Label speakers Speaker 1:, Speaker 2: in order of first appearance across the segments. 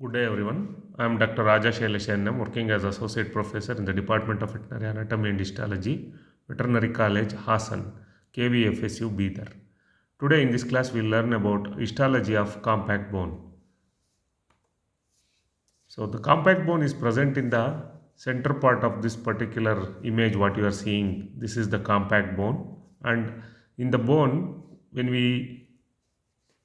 Speaker 1: Good day, everyone. I am Dr. Raja Shailesh. I'm working as Associate Professor in the Department of Veterinary Anatomy and Histology, Veterinary College, Hassan, KVFSU, Bidar. Today, in this class, we'll learn about histology of compact bone. So, the compact bone is present in the center part of this particular image, what you are seeing. This is the compact bone, and in the bone, when we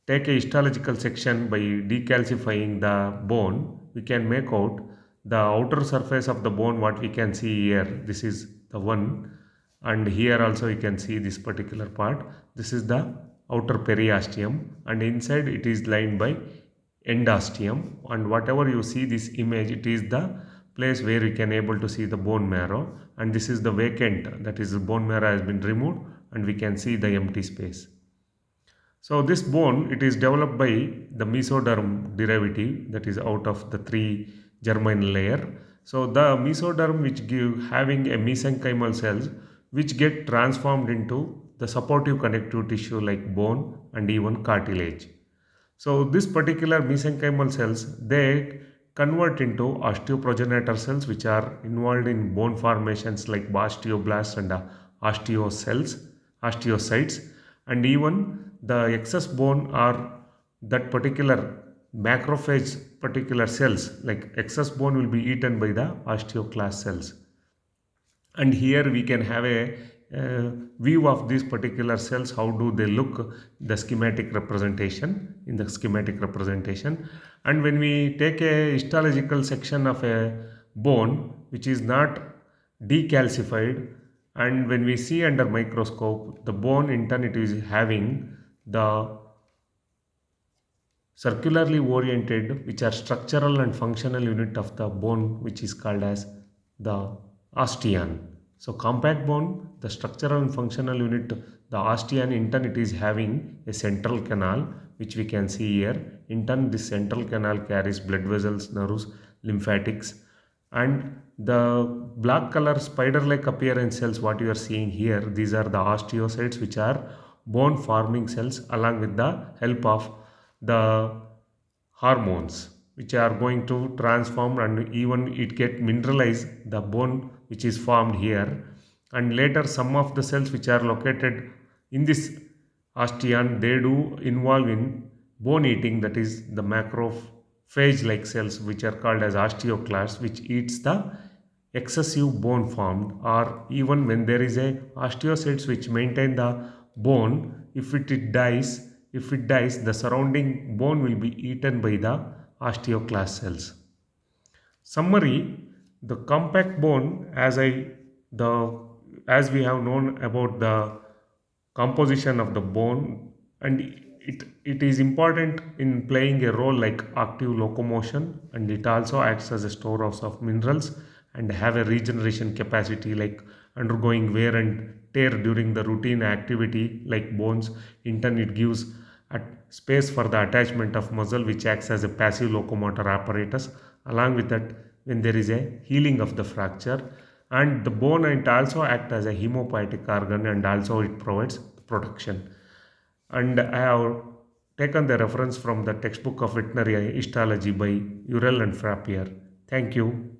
Speaker 1: take a histological section by decalcifying the bone, we can make out the outer surface of the bone what we can see here. This is the one, and here also you can see this particular part. This is the outer periosteum, and inside it is lined by endosteum, and whatever you see this image, it is the place where you can able to see the bone marrow, and this is the vacant, that is the bone marrow has been removed and we can see the empty space. So this bone, it is developed by the mesoderm derivative, that is out of the three germinal layer. So the mesoderm which give having a mesenchymal cells which get transformed into the supportive connective tissue like bone and even cartilage. So this particular mesenchymal cells, they convert into osteoprogenitor cells which are involved in bone formations like osteoblasts and osteocytes, and even the excess bone or that particular macrophage particular cells like excess bone will be eaten by the osteoclast cells. And here we can have a view of these particular cells, how do they look, the schematic representation, in the schematic representation. And when we take a histological section of a bone which is not decalcified, and when we see under microscope the bone in turn, it is having the circularly oriented, which are structural and functional unit of the bone, which is called as the osteon. So compact bone, the structural and functional unit, the osteon, in turn it is having a central canal which we can see here. In turn this central canal carries blood vessels, nerves, lymphatics, and the black color spider like appearance cells what you are seeing here, these are the osteocytes which are bone forming cells along with the help of the hormones which are going to transform, and even it get mineralize the bone which is formed here. And later some of the cells which are located in this osteon, they do involve in bone eating, that is the macrophage like cells which are called as osteoclasts, which eats the excessive bone formed. Or even when there is a osteocytes which maintain the bone, if it dies, the surrounding bone will be eaten by the osteoclast cells. Summary: the compact bone, the as we have known about the composition of the bone, and it is important in playing a role like active locomotion, and it also acts as a storehouse of minerals and have a regeneration capacity like undergoing wear and tear during the routine activity like bones. In turn it gives at space for the attachment of muscle which acts as a passive locomotor apparatus. Along with that, when there is a healing of the fracture, and the bone, it also act as a hemopoietic organ, and also it provides protection. And I have taken the reference from the textbook of veterinary histology by Urel and Frappier. Thank you.